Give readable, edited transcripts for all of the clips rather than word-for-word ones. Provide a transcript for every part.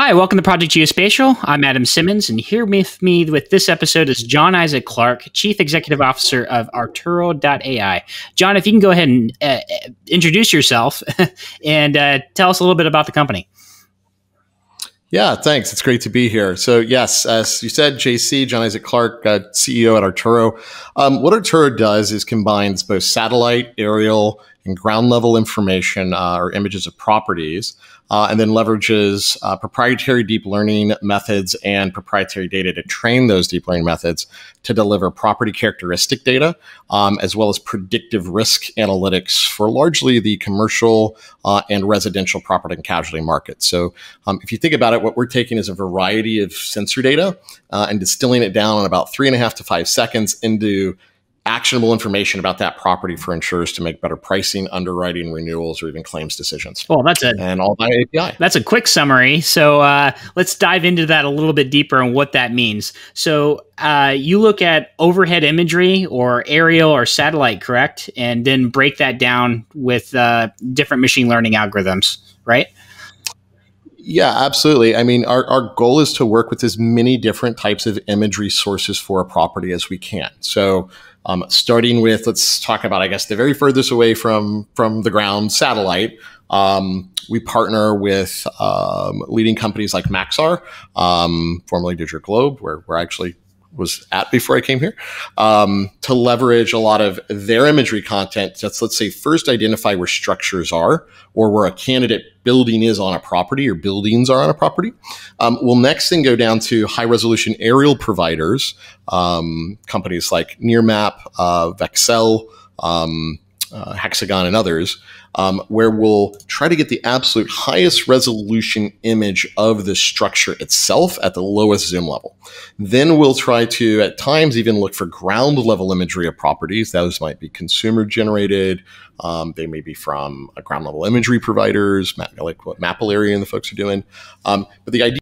Hi, welcome to Project Geospatial. I'm Adam Simmons, and here with me with this episode is John Isaac Clark, Chief Executive Officer of Arturo.AI. John, if you can go ahead and introduce yourself and tell us a little bit about the company. Yeah, thanks. It's great to be here. So yes, as you said, JC, John Isaac Clark, CEO at Arturo. What Arturo does is combines both satellite, aerial, and ground level information or images of properties, and then leverages proprietary deep learning methods and proprietary data to train those deep learning methods to deliver property characteristic data, as well as predictive risk analytics for largely the commercial and residential property and casualty markets. So if you think about it, what we're taking is a variety of sensor data and distilling it down in about 3.5 to 5 seconds into actionable information about that property for insurers to make better pricing, underwriting, renewals, or even claims decisions. Well, and all by API. That's a quick summary. So let's dive into that a little bit deeper and what that means. So you look at overhead imagery or aerial or satellite, correct? And then break that down with different machine learning algorithms, right? Yeah, absolutely. I mean, our goal is to work with as many different types of imagery sources for a property as we can. So starting with, let's talk about, I guess, the very furthest away from the ground, satellite. We partner with leading companies like Maxar, formerly Digital Globe, where I actually was at before I came here, to leverage a lot of their imagery content to, let's say, first identify where structures are or where a candidate building is on a property or buildings are on a property. We'll next then go down to high resolution aerial providers, companies like Nearmap, Vexcel, Hexagon, and others, where we'll try to get the absolute highest resolution image of the structure itself at the lowest zoom level. Then we'll try to, at times, even look for ground level imagery of properties. Those might be consumer generated. They may be from ground level imagery providers, like what Mapillary and the folks are doing. But the idea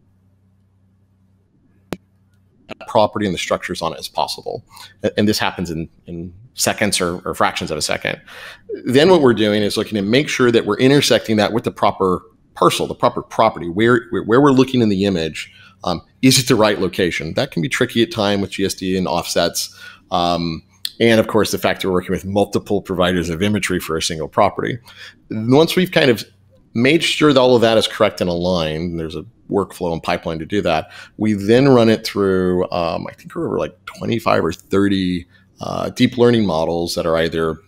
property and the structures on it as possible. And this happens in seconds or fractions of a second. Then what we're doing is looking to make sure that we're intersecting that with the proper parcel, the proper property, where we're looking in the image. Is it the right location? That can be tricky at times with GSD and offsets. And of course, the fact that we're working with multiple providers of imagery for a single property. Once we've kind of made sure that all of that is correct and aligned, there's a workflow and pipeline to do that. We then run it through, I think we're over like 25 or 30 deep learning models that are either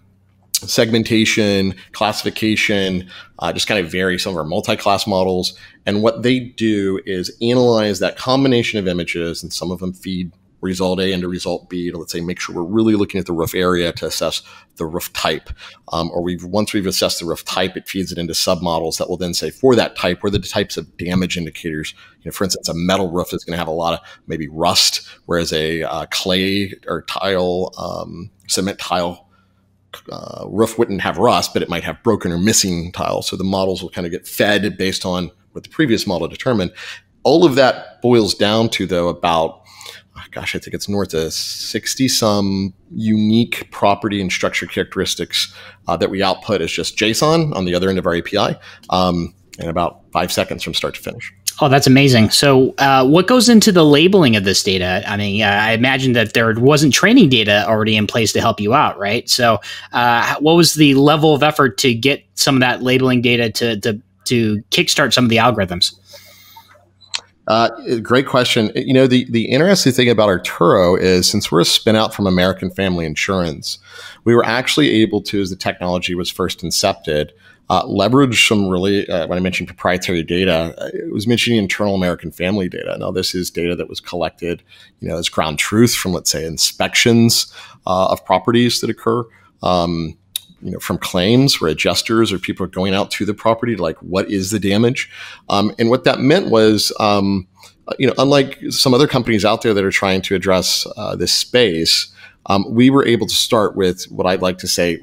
segmentation, classification, just kind of vary. Some of our multi-class models. And what they do is analyze that combination of images, and some of them feed result A into result B to, let's say, make sure we're really looking at the roof area to assess the roof type. Once we've assessed the roof type, it feeds it into submodels that will then say, for that type, what are the types of damage indicators? You know, for instance, a metal roof is going to have a lot of maybe rust, whereas a clay or tile, cement tile roof wouldn't have rust, but it might have broken or missing tile. So the models will kind of get fed based on what the previous model determined. All of that boils down to, though, about, gosh, I think it's north of 60 some unique property and structure characteristics that we output as just JSON on the other end of our API in about 5 seconds from start to finish. Oh, that's amazing. So what goes into the labeling of this data? I mean, I imagine that there wasn't training data already in place to help you out, right? So what was the level of effort to get some of that labeling data to kickstart some of the algorithms? Great question. You know, the interesting thing about Arturo is, since we're a spin out from American Family Insurance, we were actually able to, as the technology was first incepted, leverage some really, when I mentioned proprietary data, it was mentioning internal American Family data. Now, this is data that was collected, you know, as ground truth from, let's say, inspections of properties that occur. You know, from claims where adjusters or people are going out to the property to, like, what is the damage? And what that meant was, you know, unlike some other companies out there that are trying to address this space, we were able to start with what I'd like to say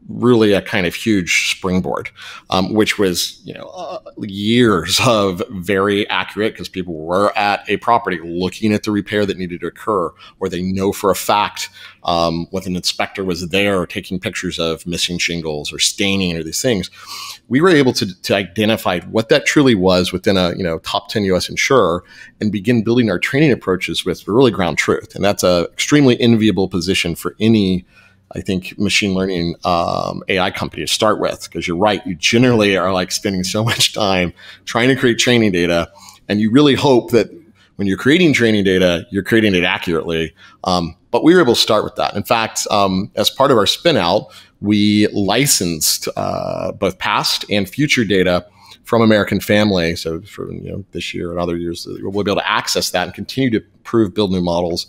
really a kind of huge springboard, which was, years of very accurate, because people were at a property looking at the repair that needed to occur, or they know for a fact when an inspector was there taking pictures of missing shingles or staining or these things. We were able to identify what that truly was within a top 10 US insurer and begin building our training approaches with really ground truth. And that's a extremely enviable position for any, I think, machine learning AI company to start with, because you're right, you generally are like spending so much time trying to create training data, and you really hope that when you're creating training data, you're creating it accurately. But we were able to start with that. In fact, as part of our spin out, we licensed both past and future data from American Family. So for this year and other years, we'll be able to access that and continue to improve, build new models,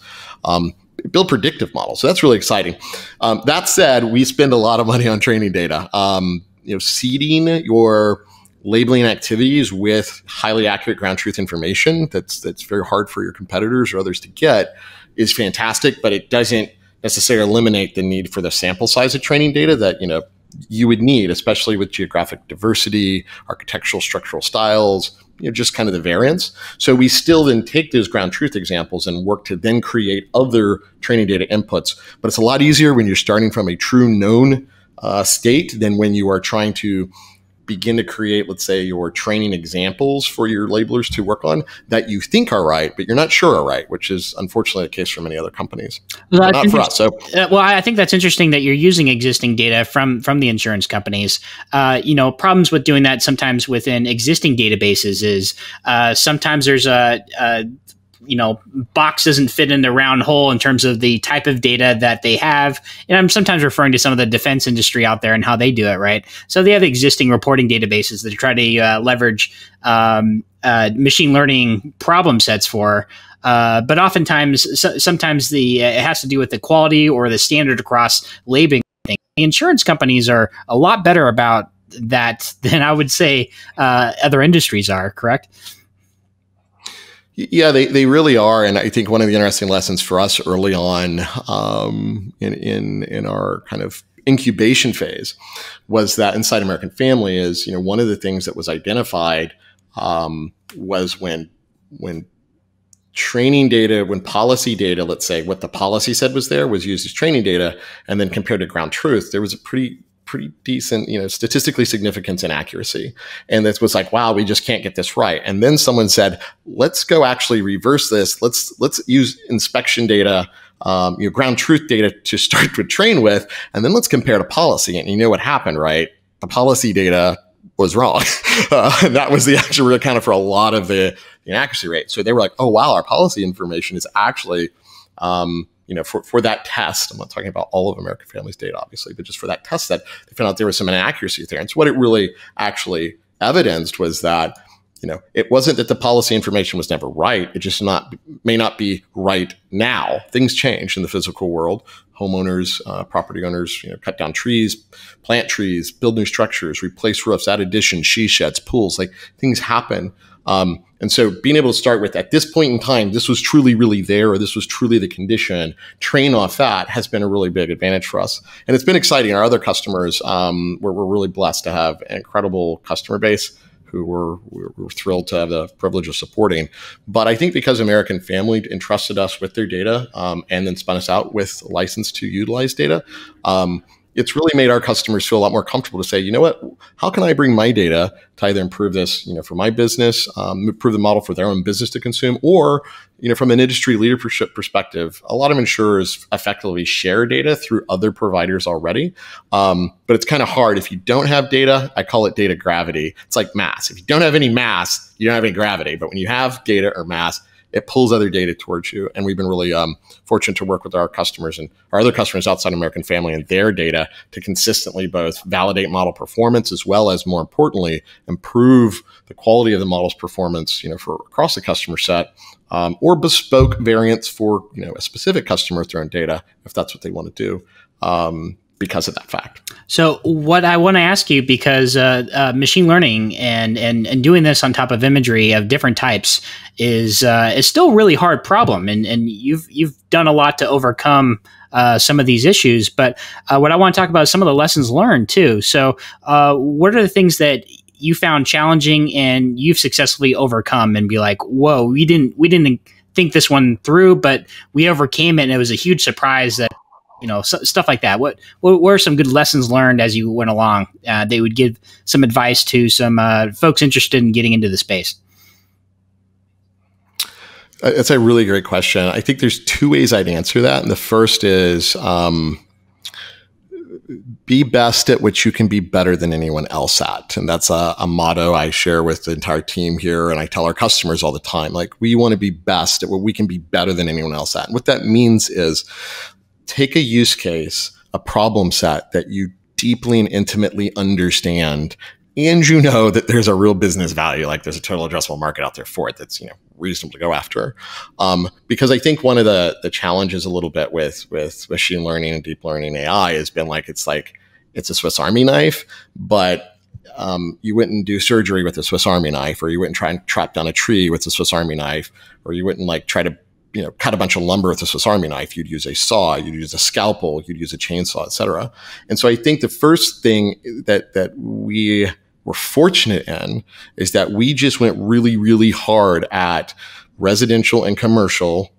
build predictive models. So that's really exciting. That said, we spend a lot of money on training data. Seeding your labeling activities with highly accurate ground truth information that's very hard for your competitors or others to get is fantastic, but it doesn't necessarily eliminate the need for the sample size of training data that you would need, especially with geographic diversity, architectural, structural styles, just kind of the variance. So we still then take those ground truth examples and work to then create other training data inputs. But it's a lot easier when you're starting from a true known state than when you are trying to begin to create, let's say, your training examples for your labelers to work on that you think are right, but you're not sure are right, which is unfortunately the case for many other companies. Well, not for us. So, I think that's interesting that you're using existing data from the insurance companies. Problems with doing that sometimes within existing databases is sometimes there's a box doesn't fit in the round hole in terms of the type of data that they have. And I'm sometimes referring to some of the defense industry out there and how they do it, right? So they have existing reporting databases that try to leverage machine learning problem sets for. But oftentimes, sometimes it has to do with the quality or the standard across labeling. The insurance companies are a lot better about that than I would say other industries are, correct? Yeah, they really are. And I think one of the interesting lessons for us early on in our kind of incubation phase was that inside American Family is, one of the things that was identified was when training data, when policy data, let's say what the policy said was there was used as training data, and then compared to ground truth, there was a pretty decent, statistically significance and accuracy. And this was like, wow, we just can't get this right. And then someone said, let's go actually reverse this. Let's use inspection data, ground truth data to start to train with, and then let's compare to policy. And you know what happened, right? The policy data was wrong. That was the actual accounted for a lot of the inaccuracy rate. So they were like, oh, wow, our policy information is actually, for that test, I'm not talking about all of American Family's data, obviously, but just for that test set, they found out there was some inaccuracy there. And so what it really actually evidenced was that, it wasn't that the policy information was never right. It just may not be right now. Things change in the physical world. Homeowners, property owners, cut down trees, plant trees, build new structures, replace roofs, add additions, she sheds, pools, like things happen. And so being able to start with, at this point in time, this was truly, really there, or this was truly the condition, train off that has been a really big advantage for us. And it's been exciting. Our other customers, we're really blessed to have an incredible customer base who we're thrilled to have the privilege of supporting. But I think because American Family entrusted us with their data and then spun us out with a license to utilize data, it's really made our customers feel a lot more comfortable to say, you know what, how can I bring my data to either improve this, for my business, improve the model for their own business to consume, or, from an industry leadership perspective, a lot of insurers effectively share data through other providers already. But it's kind of hard. If you don't have data, I call it data gravity. It's like mass. If you don't have any mass, you don't have any gravity. But when you have data or mass, it pulls other data towards you. And we've been really fortunate to work with our customers and our other customers outside American Family and their data to consistently both validate model performance as well as, more importantly, improve the quality of the model's performance, for across the customer set, or bespoke variants for, a specific customer with their own data, if that's what they want to do. Because of that fact. So what I want to ask you, because machine learning and doing this on top of imagery of different types is still a really hard problem, and you've done a lot to overcome some of these issues. But what I want to talk about is some of the lessons learned too. So what are the things that you found challenging and you've successfully overcome and be like, whoa, we didn't think this one through, but we overcame it and it was a huge surprise that, stuff like that. What were some good lessons learned as you went along? They would give some advice to some folks interested in getting into the space. That's a really great question. I think there's two ways I'd answer that. And the first is be best at what you can be better than anyone else at. And that's a motto I share with the entire team here. And I tell our customers all the time, like, we want to be best at what we can be better than anyone else at. And what that means is take a use case, a problem set that you deeply and intimately understand, and you know that there's a real business value, like there's a total addressable market out there for it that's reasonable to go after. Because I think one of the challenges a little bit with machine learning and deep learning AI has been it's a Swiss Army knife, but you wouldn't do surgery with a Swiss Army knife, or you wouldn't try and trap down a tree with a Swiss Army knife, or you wouldn't try to cut a bunch of lumber with a Swiss Army knife. You'd use a saw, you'd use a scalpel, you'd use a chainsaw, et cetera. And so I think the first thing that we were fortunate in is that we just went really, really hard at residential and commercial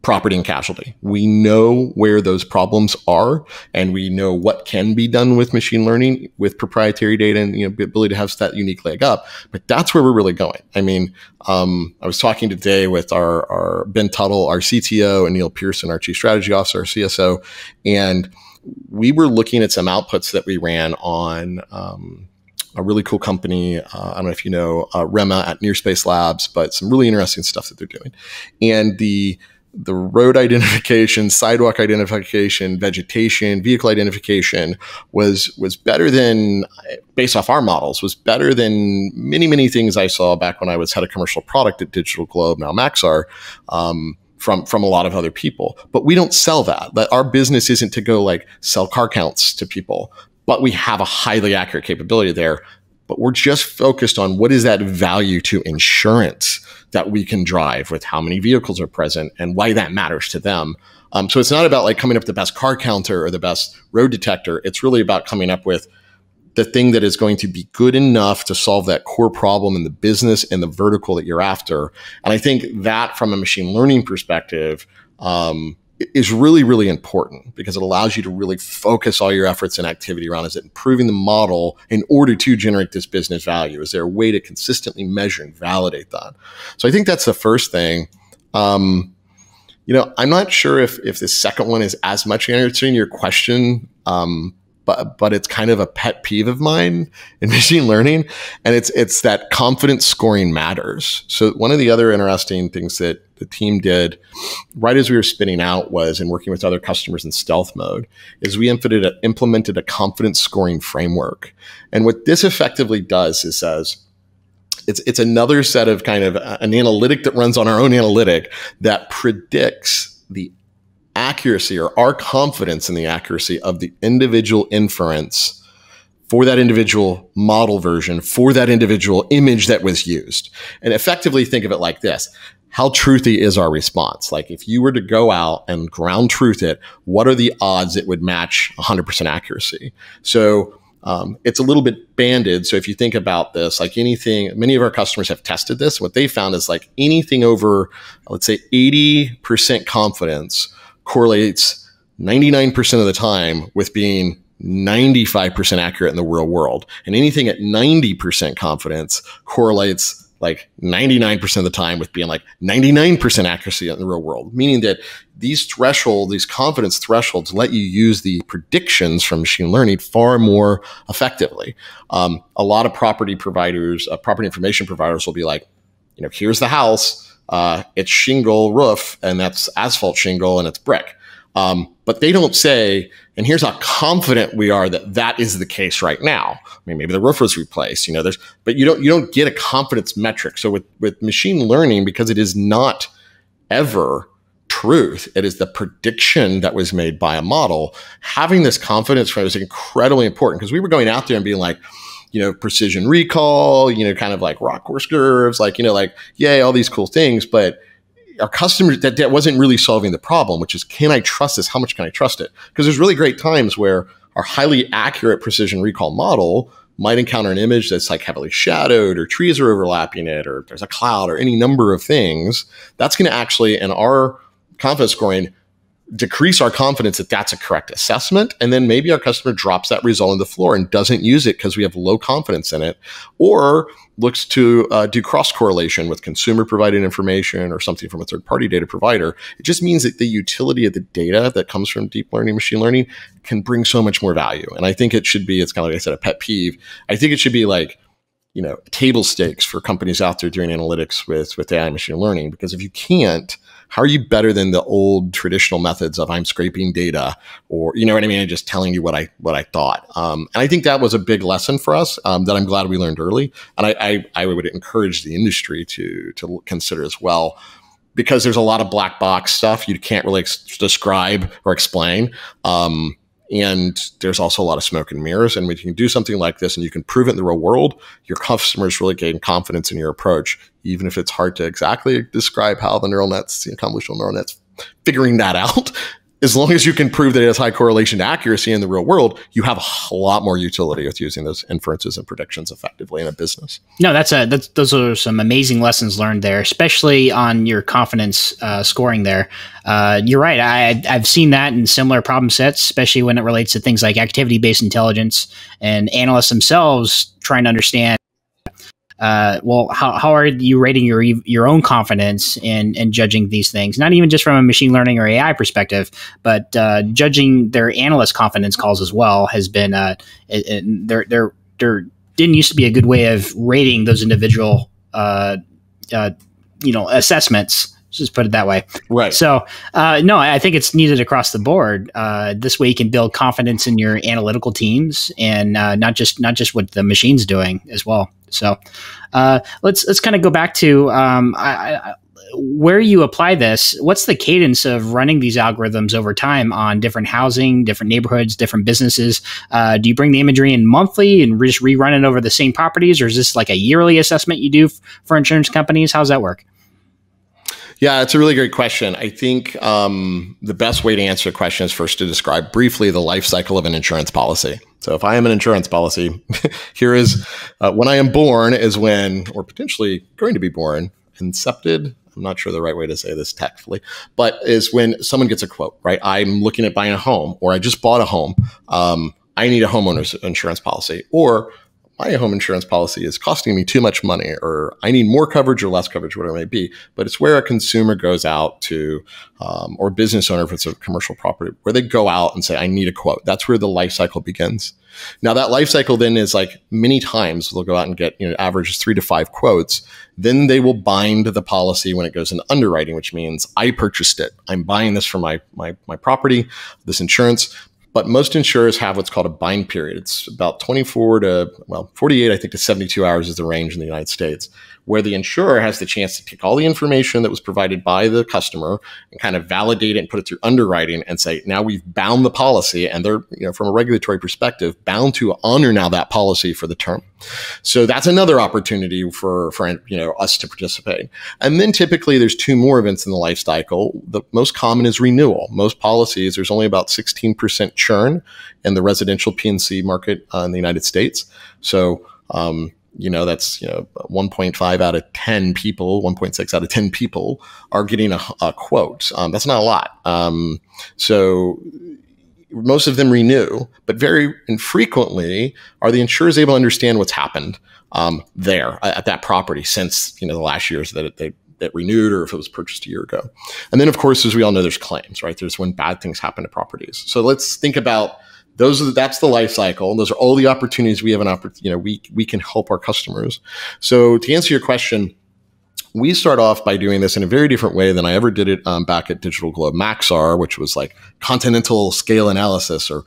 property and casualty. We know where those problems are, and we know what can be done with machine learning, with proprietary data, and the ability to have that unique leg up. But that's where we're really going. I mean, I was talking today with our Ben Tuttle, our CTO, and Neil Pearson, our Chief Strategy Officer, our CSO, and we were looking at some outputs that we ran on a really cool company. I don't know if you know Rema at Nearspace Labs, but some really interesting stuff that they're doing. And the road identification, sidewalk identification, vegetation, vehicle identification was better than, based off our models, was better than many, many things I saw back when I was head of commercial product at Digital Globe, now Maxar, from a lot of other people. But we don't sell that. Our business isn't to go sell car counts to people, but we have a highly accurate capability there. But we're just focused on what is that value to insurance that we can drive with how many vehicles are present and why that matters to them. So it's not about coming up with the best car counter or the best road detector. It's really about coming up with the thing that is going to be good enough to solve that core problem in the business and the vertical that you're after. And I think that from a machine learning perspective, is really, really important, because it allows you to really focus all your efforts and activity around, is it improving the model in order to generate this business value? Is there a way to consistently measure and validate that? So I think that's the first thing. I'm not sure if the second one is as much answering your question, but it's kind of a pet peeve of mine in machine learning, and it's that confidence scoring matters. So one of the other interesting things that the team did right as we were spinning out was, in working with other customers in stealth mode, is we implemented a confidence scoring framework. And what this effectively does is says, it's another set of kind of an analytic that runs on our own analytic that predicts the accuracy, or our confidence in the accuracy of the individual inference for that individual model version, for that individual image that was used. And effectively think of it like this: how truthy is our response? If you were to go out and ground truth it, what are the odds it would match 100% accuracy? So it's a little bit banded. So if you think about this, anything, many of our customers have tested this. What they found is anything over, let's say, 80% confidence correlates 99% of the time with being 95% accurate in the real world. And anything at 90% confidence correlates 99% of the time with being 99% accuracy in the real world, meaning that these confidence thresholds let you use the predictions from machine learning far more effectively. A lot of property information providers will be here's the house, it's shingle roof, and that's asphalt shingle, and it's brick. But they don't say, and here's how confident we are that is the case right now. I mean, maybe the roof was replaced, but you don't get a confidence metric. So with machine learning, because it is not ever truth, it is the prediction that was made by a model, having this confidence was incredibly important, because we were going out there and being precision recall, kind of rock course curves, yay, all these cool things. But our customers, that wasn't really solving the problem, which is, can I trust this? How much can I trust it? Because there's really great times where our highly accurate precision recall model might encounter an image that's like heavily shadowed, or trees are overlapping it, or there's a cloud, or any number of things. That's going to actually, in our confidence scoring, decrease our confidence that that's a correct assessment. And then maybe our customer drops that result on the floor and doesn't use it because we have low confidence in it, or looks to do cross correlation with consumer provided information or something from a third party data provider. It just means that the utility of the data that comes from deep learning, machine learning can bring so much more value. And I think it should be, it's kind of like I said, a pet peeve. I think it should be like, table stakes for companies out there doing analytics with AI and machine learning, because if you can't, how are you better than the old traditional methods of I'm scraping data, or, you know what I mean, and just telling you what I thought. And I think that was a big lesson for us that I'm glad we learned early. And I would encourage the industry to consider as well, because there's a lot of black box stuff you can't really describe or explain. And there's also a lot of smoke and mirrors. And when you can do something like this and you can prove it in the real world, your customers really gain confidence in your approach, even if it's hard to exactly describe how the neural nets, convolutional neural nets, figuring that out. As long as you can prove that it has high correlation to accuracy in the real world, you have a lot more utility with using those inferences and predictions effectively in a business. No, those are some amazing lessons learned there, especially on your confidence scoring there. You're right. I've seen that in similar problem sets, especially when it relates to things like activity-based intelligence and analysts themselves trying to understand, how are you rating your own confidence in judging these things? Not even just from a machine learning or AI perspective, but judging their analyst confidence calls as well has been there didn't used to be a good way of rating those individual assessments. Just put it that way. Right. So, no, I think it's needed across the board. This way you can build confidence in your analytical teams and not just what the machine's doing as well. So, let's kind of go back to where you apply this. What's the cadence of running these algorithms over time on different housing, different neighborhoods, different businesses? Do you bring the imagery in monthly and just rerun it over the same properties, or is this like a yearly assessment you do for insurance companies? How's that work? Yeah, it's a really great question. I think the best way to answer the question is first to describe briefly the life cycle of an insurance policy. So if I am an insurance policy, here is when I am born is when, or potentially going to be born, incepted, I'm not sure the right way to say this tactfully, but is when someone gets a quote, right? I'm looking at buying a home, or I just bought a home. I need a homeowner's insurance policy, or my home insurance policy is costing me too much money, or I need more coverage or less coverage, whatever it may be. But it's where a consumer goes out to, or a business owner, if it's a commercial property, where they go out and say, I need a quote. That's where the life cycle begins. Now that life cycle then is like many times they'll go out and get, average is 3 to 5 quotes. Then they will bind the policy when it goes into underwriting, which means I purchased it. I'm buying this for my property, this insurance. But most insurers have what's called a bind period. It's about 24 to, 48, I think, to 72 hours is the range in the United States, where the insurer has the chance to take all the information that was provided by the customer and kind of validate it and put it through underwriting and say, now we've bound the policy, and they're, from a regulatory perspective, bound to honor now that policy for the term. So that's another opportunity for us to participate. And then typically there's 2 more events in the life cycle. The most common is renewal. Most policies, there's only about 16% churn in the residential P&C market in the United States. So, that's 1.5 out of 10 people, 1.6 out of 10 people are getting a quote. That's not a lot. So most of them renew, but very infrequently are the insurers able to understand what's happened there at that property since the last years that that renewed, or if it was purchased a year ago. And then, of course, as we all know, there's claims, right? There's when bad things happen to properties. So let's think about that's the life cycle. Those are all the opportunities we have we can help our customers. So to answer your question, we start off by doing this in a very different way than I ever did it back at Digital Globe Maxar, which was like continental scale analysis, or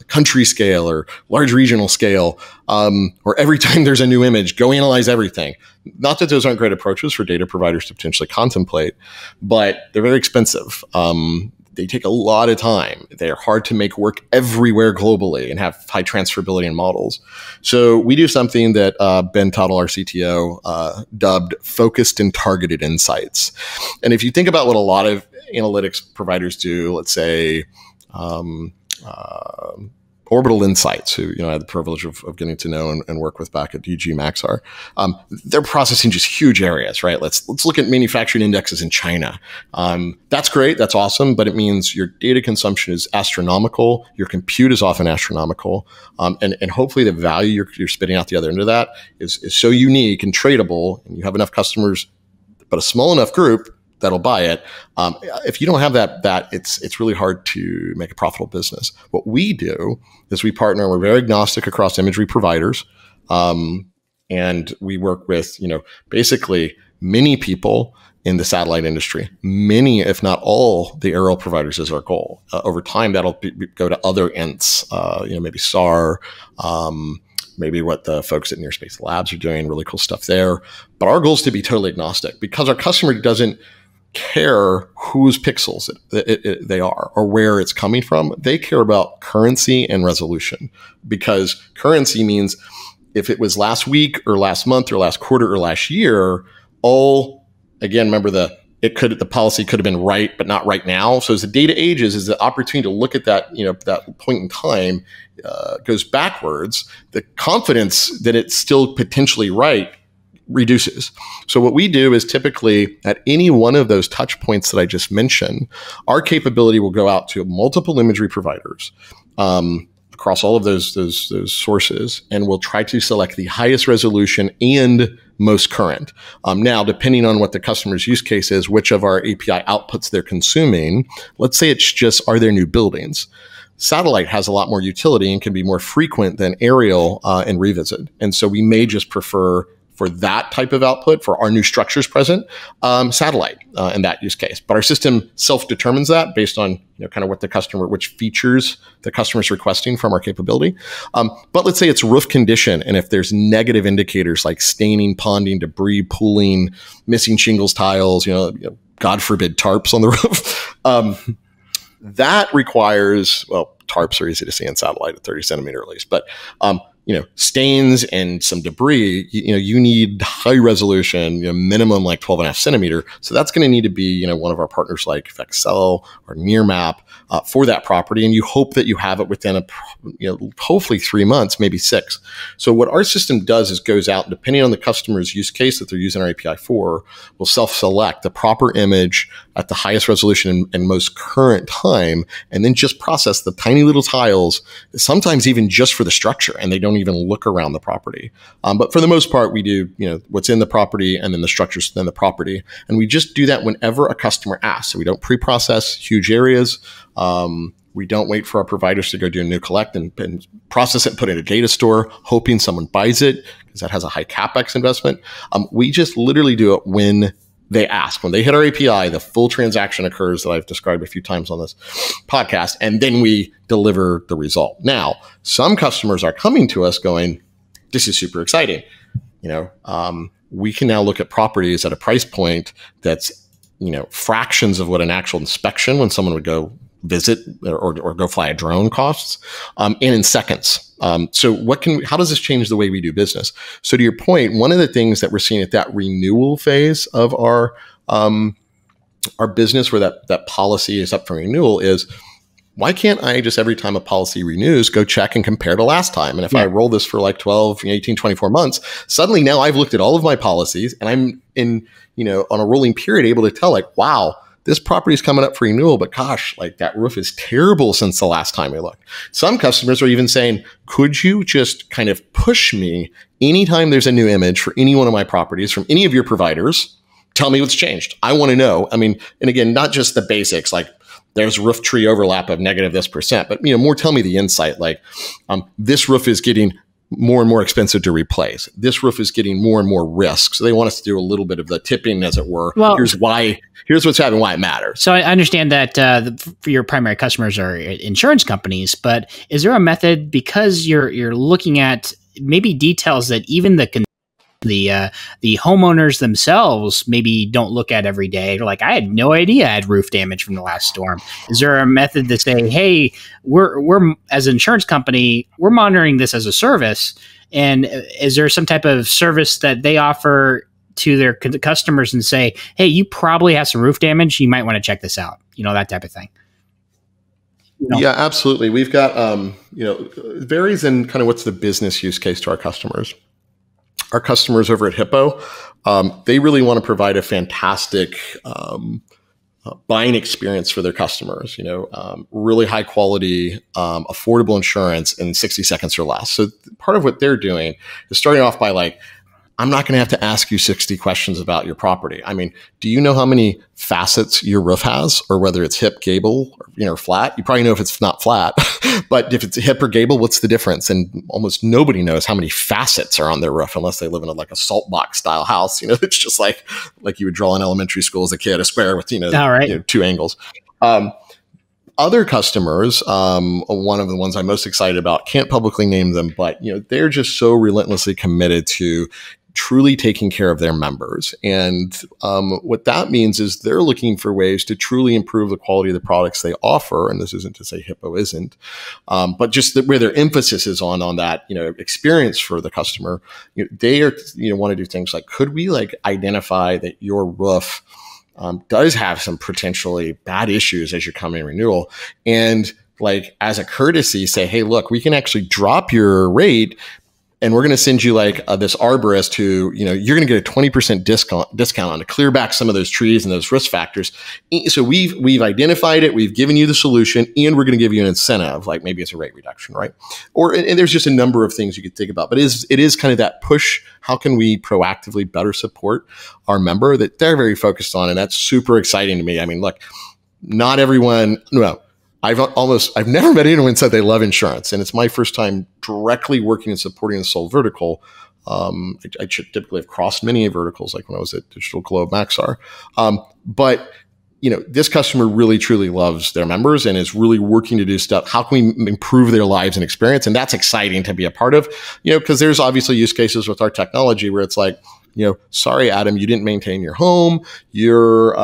country scale, or large regional scale, or every time there's a new image, go analyze everything. Not that those aren't great approaches for data providers to potentially contemplate, but they're very expensive. They take a lot of time. They're hard to make work everywhere globally and have high transferability in models. So we do something that Ben Tuttle, our CTO, dubbed focused and targeted insights. And if you think about what a lot of analytics providers do, let's say Orbital Insights, who I had the privilege of getting to know and work with back at DG Maxar. They're processing just huge areas, right? Let's look at manufacturing indexes in China. That's great, that's awesome, but it means your data consumption is astronomical, your compute is often astronomical, and hopefully the value you're spitting out the other end of that is so unique and tradable, and you have enough customers, but a small enough group that'll buy it. If you don't have that, it's really hard to make a profitable business. What we do is we partner. We're very agnostic across imagery providers, and we work with basically many people in the satellite industry. Many, if not all, the aerial providers is our goal. Over time, that'll go to other ents. Maybe SAR. Maybe what the folks at Near Space Labs are doing, really cool stuff there. But our goal is to be totally agnostic because our customer doesn't care whose pixels they are or where it's coming from. They care about currency and resolution, because currency means if it was last week or last month or last quarter or last year, remember the policy could have been right, but not right now. So as the data ages, is the opportunity to look at that, that point in time goes backwards, the confidence that it's still potentially right reduces. So what we do is typically at any one of those touch points that I just mentioned, our capability will go out to multiple imagery providers across all of those sources, and we'll try to select the highest resolution and most current. Now, depending on what the customer's use case is, which of our API outputs they're consuming, let's say it's just, are there new buildings? Satellite has a lot more utility and can be more frequent than aerial and revisit. And so we may just prefer, for that type of output, for our new structures present, satellite in that use case. But our system self-determines that based on kind of what which features the customer's requesting from our capability. But let's say it's roof condition, and if there's negative indicators like staining, ponding, debris, pooling, missing shingles, tiles, God forbid tarps on the roof, that requires, tarps are easy to see in satellite at 30 centimeter at least, but stains and some debris, you need high resolution, minimum like 12.5 centimeter. So that's going to need to be, one of our partners like Excel or Nearmap for that property. And you hope that you have it within hopefully 3 months, maybe 6. So what our system does is goes out, depending on the customer's use case that they're using our API for, will self-select the proper image at the highest resolution and most current time, and then just process the tiny little tiles, sometimes even just for the structure, and they don't even look around the property. But for the most part, we do, what's in the property and then the structures, then the property. And we just do that whenever a customer asks. So we don't pre-process huge areas. We don't wait for our providers to go do a new collect and process it and put it in a data store, hoping someone buys it, because that has a high CapEx investment. We just literally do it when they ask. When they hit our API, the full transaction occurs that I've described a few times on this podcast, and then we deliver the result. Now, some customers are coming to us going, this is super exciting. We can now look at properties at a price point that's, fractions of what an actual inspection when someone would go visit or go fly a drone costs, and in seconds. So how does this change the way we do business? So to your point, one of the things that we're seeing at that renewal phase of our business, where that policy is up for renewal, is why can't I just, every time a policy renews, go check and compare to last time? And if I roll this for like 12, 18, 24 months, suddenly now I've looked at all of my policies and I'm on a rolling period able to tell, like, wow, this property is coming up for renewal, but gosh, like that roof is terrible since the last time I looked. Some customers are even saying, could you just kind of push me anytime there's a new image for any one of my properties from any of your providers? Tell me what's changed. I want to know. I mean, and again, not just the basics, like there's roof tree overlap of negative this percent, but more tell me the insight, like this roof is getting more and more expensive to replace. This roof is getting more and more risk. So they want us to do a little bit of the tipping, as it were. Well, here's what's happening, why it matters. So I understand that for your primary customers are insurance companies, but is there a method, because you're looking at maybe details that even the the homeowners themselves maybe don't look at every day. They're like, I had no idea I had roof damage from the last storm. Is there a method to say, hey, we're as an insurance company, we're monitoring this as a service, and is there some type of service that they offer to their customers and say, hey, you probably have some roof damage, you might want to check this out, that type of thing? Yeah, absolutely. We've got, it varies in kind of what's the business use case to our customers. Our customers over at Hippo, they really want to provide a fantastic buying experience for their customers, really high quality, affordable insurance in 60 seconds or less. So part of what they're doing is starting off by like, I'm not going to have to ask you 60 questions about your property. I mean, do you know how many facets your roof has, or whether it's hip, gable, or flat? You probably know if it's not flat, but if it's hip or gable, what's the difference? And almost nobody knows how many facets are on their roof unless they live in a salt box style house. It's just like you would draw in elementary school as a kid, a square with, two angles. Other customers, one of the ones I'm most excited about, can't publicly name them, but they're just so relentlessly committed to truly taking care of their members. And what that means is they're looking for ways to truly improve the quality of the products they offer. And this isn't to say Hippo isn't, but just where their emphasis is on that, experience for the customer. They are, want to do things like, could we identify that your roof does have some potentially bad issues as you're coming renewal, and as a courtesy say, hey, look, we can actually drop your rate, and we're going to send you this arborist who, you're going to get a 20% discount on to clear back some of those trees and those risk factors. So we've identified it, we've given you the solution, and we're going to give you an incentive, like maybe it's a rate reduction, right? And there's just a number of things you could think about, but it is kind of that push. How can we proactively better support our member that they're very focused on? And that's super exciting to me. I mean, look, not everyone, no. I've never met anyone who said they love insurance, and it's my first time directly working and supporting the sole vertical. I typically have crossed many verticals, like when I was at Digital Globe Maxar. But this customer really truly loves their members and is really working to do stuff. How can we improve their lives and experience? And that's exciting to be a part of, because there's obviously use cases with our technology where it's like, sorry, Adam, you didn't maintain your home. Your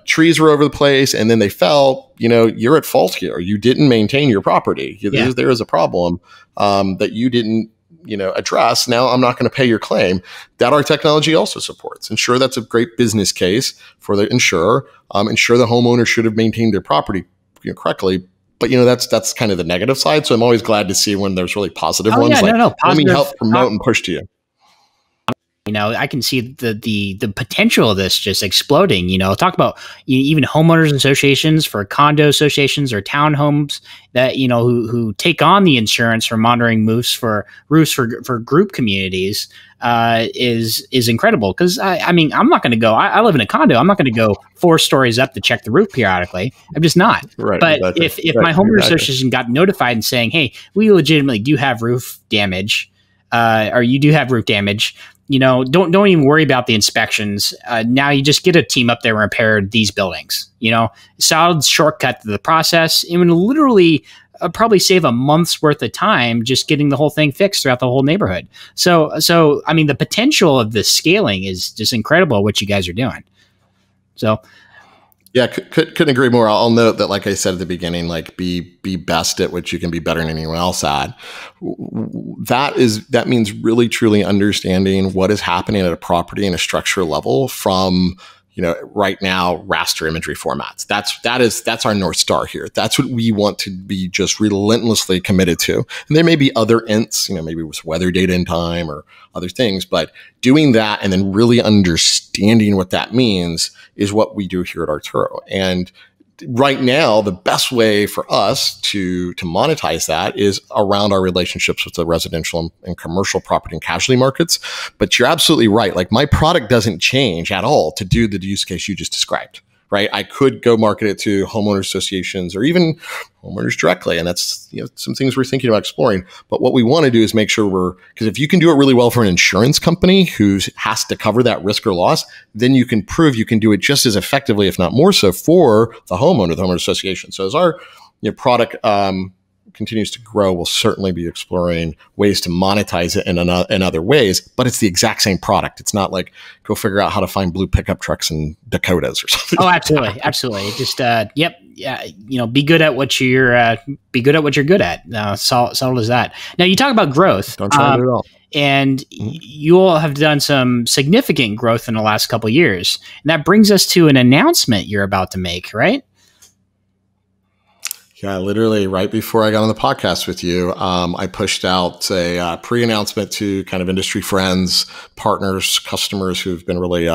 trees were over the place and then they fell, you're at fault here. You didn't maintain your property. There is a problem that you didn't, address. Now I'm not going to pay your claim. That our technology also supports. And sure, that's a great business case for the insurer. And sure, the homeowner should have maintained their property correctly. But that's kind of the negative side. So I'm always glad to see when there's really positive ones. Positive, let me help promote and push to you. I can see the potential of this just exploding. Talk about even homeowners associations for condo associations or townhomes that who take on the insurance for monitoring roofs for group communities is incredible. Because I'm not going to go. I live in a condo. I'm not going to go 4 stories up to check the roof periodically. I'm just not. Right. But exactly. if my homeowner association got notified and saying, hey, we legitimately do have roof damage, or you do have roof damage. Don't even worry about the inspections. Now you just get a team up there and repair these buildings. Solid shortcut to the process. It would literally probably save a month's worth of time just getting the whole thing fixed throughout the whole neighborhood. So the potential of the scaling is just incredible. What you guys are doing. So. Yeah, couldn't agree more. I'll note that, like I said at the beginning, be best at what you can be better than anyone else at. That means really truly understanding what is happening at a property and a structure level from right now raster imagery formats. That's our North Star here. That's what we want to be just relentlessly committed to. And there may be other ints, maybe with weather data in time or other things, but doing that and then really understanding what that means is what we do here at Arturo. And right now, the best way for us to monetize that is around our relationships with the residential and commercial property and casualty markets. But you're absolutely right. My product doesn't change at all to do the use case you just described, right? I could go market it to homeowner associations or even homeowners directly. And that's some things we're thinking about exploring. But what we want to do is make sure because if you can do it really well for an insurance company who has to cover that risk or loss, then you can prove you can do it just as effectively, if not more so, for the homeowner association. So as our product continues to grow, we'll certainly be exploring ways to monetize it in other ways, but it's the exact same product. It's not like go figure out how to find blue pickup trucks in Dakotas or something. Oh, absolutely. Absolutely. Just, be good at what you're good at. Solid as that. Now you talk about growth. Don't try to do it all. And you all have done some significant growth in the last couple of years. And that brings us to an announcement you're about to make, right? Yeah, literally right before I got on the podcast with you, I pushed out a pre-announcement to kind of industry friends, partners, customers who've been really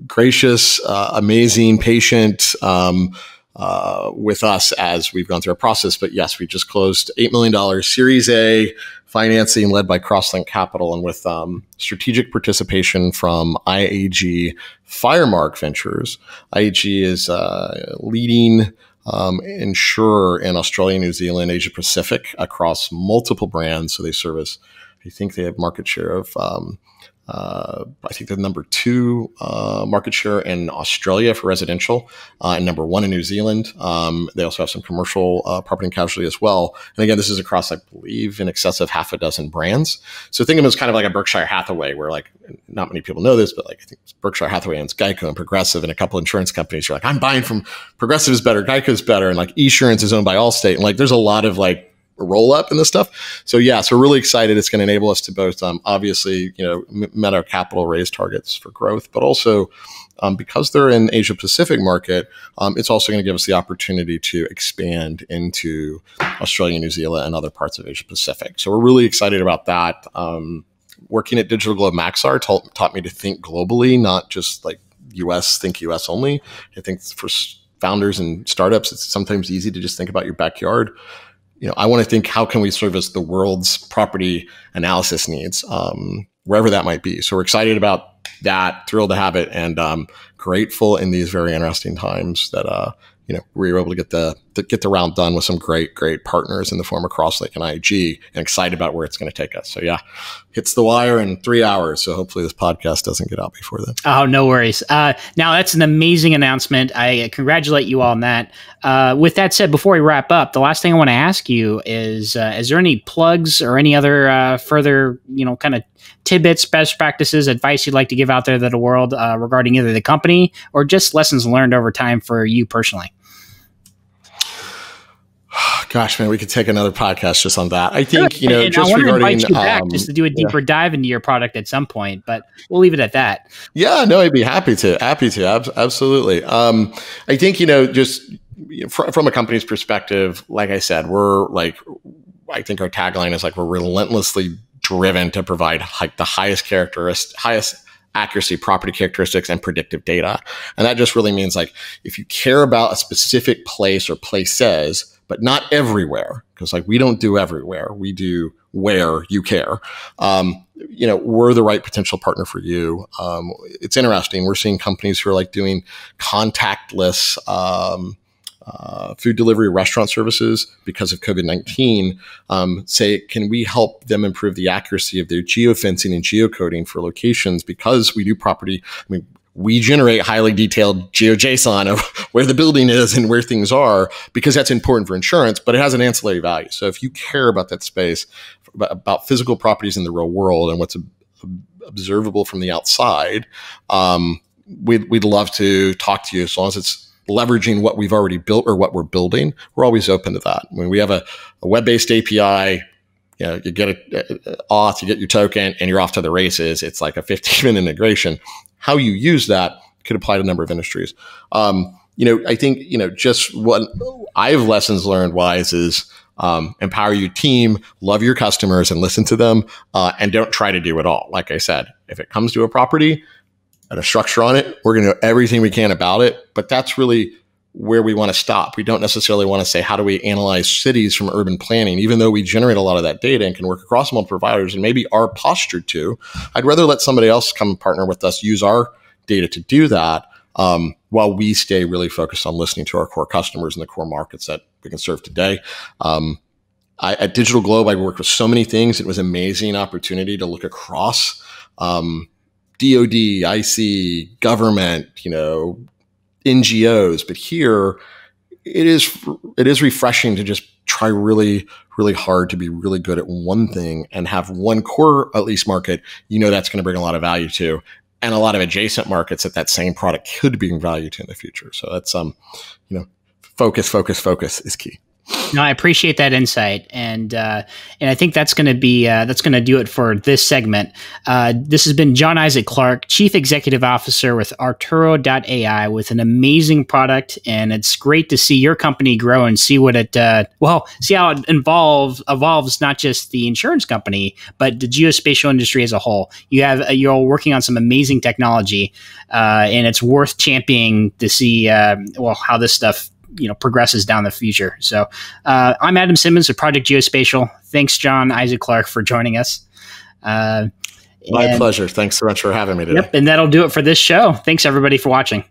gracious, amazing, patient with us as we've gone through our process. But yes, we just closed $8 million Series A financing led by Crosslink Capital and with strategic participation from IAG Firemark Ventures. IAG is leading insurer in Australia, New Zealand, Asia Pacific across multiple brands. So they service, I think they have market share of, I think they're number 2 market share in Australia for residential, and number 1 in New Zealand. They also have some commercial property and casualty as well. And again, this is across, I believe, in excess of half a dozen brands. So think of them as kind of like a Berkshire Hathaway, where like not many people know this, but like I think Berkshire Hathaway owns Geico and Progressive and a couple insurance companies. You're like, I'm buying from Progressive is better, Geico is better, and like Esurance is owned by Allstate, and like there's a lot of like roll up in this stuff. So yeah, so we're really excited. It's going to enable us to both obviously, met our capital raise targets for growth, but also because they're in Asia Pacific market, it's also going to give us the opportunity to expand into Australia, New Zealand, and other parts of Asia Pacific. So we're really excited about that. Working at Digital Globe Maxar taught me to think globally, not just like think US only. I think for founders and startups, it's sometimes easy to just think about your backyard. I want to think, how can we service the world's property analysis needs, wherever that might be. So we're excited about that, thrilled to have it, and grateful in these very interesting times that we were able to get the round done with some great partners in the form of Crosslink and IAG, and excited about where it's going to take us. So yeah, hits the wire in 3 hours. So hopefully this podcast doesn't get out before then. Oh, no worries. Now that's an amazing announcement. I congratulate you on that. With that said, before we wrap up, the last thing I want to ask you is there any plugs or any other further, kind of tidbits, best practices, advice you'd like to give out there to the world regarding either the company or just lessons learned over time for you personally? Gosh, man, we could take another podcast just on that. I think, and just I want regarding to invite you back just to do a deeper dive into your product at some point, but we'll leave it at that. Yeah, no, I'd be happy to. Absolutely. I think, just from a company's perspective, like I said, I think our tagline is we're relentlessly driven to provide the highest accuracy, property characteristics, and predictive data. And that just really means if you care about a specific place or places, but not everywhere, because we don't do everywhere, we do where you care. We're the right potential partner for you. It's interesting. We're seeing companies who are doing contactless food delivery restaurant services because of COVID-19 say, can we help them improve the accuracy of their geofencing and geocoding for locations? Because we do property, we generate highly detailed GeoJSON of where the building is and where things are, because that's important for insurance, but it has an ancillary value. So if you care about that space, about physical properties in the real world and what's observable from the outside, we'd love to talk to you. As long as it's leveraging what we've already built or what we're building, we're always open to that. When we have a web-based API, you get it auth, you get your token, and you're off to the races. It's like a 15-minute integration. How you use that could apply to a number of industries. I think, just what I've lessons learned wise is empower your team, love your customers, and listen to them, and don't try to do it all. Like I said, if it comes to a property and a structure on it, we're going to know everything we can about it. But that's really where we want to stop. We don't necessarily want to say, how do we analyze cities from urban planning? Even though we generate a lot of that data and can work across multiple providers and maybe are postured to, I'd rather let somebody else come partner with us, use our data to do that, while we stay really focused on listening to our core customers and the core markets that we can serve today. At Digital Globe, I worked with so many things. It was an amazing opportunity to look across DOD, IC, government, NGOs, but here it is refreshing to just try really, really hard to be really good at one thing and have one core, at least market, that's going to bring a lot of value to, and a lot of adjacent markets that same product could bring value to in the future. So that's, focus is key. No, I appreciate that insight, and I think that's going to do it for this segment. This has been John Isaac Clark, Chief Executive Officer with Arturo.AI, with an amazing product, and it's great to see your company grow and see what see how it evolves not just the insurance company, but the geospatial industry as a whole. You're working on some amazing technology, and it's worth championing to see how this stuff progresses down the future. So I'm Adam Simmons of Project Geospatial. Thanks, John Isaac Clark, for joining us. My pleasure. Thanks so much for having me today. Yep, and that'll do it for this show. Thanks, everybody, for watching.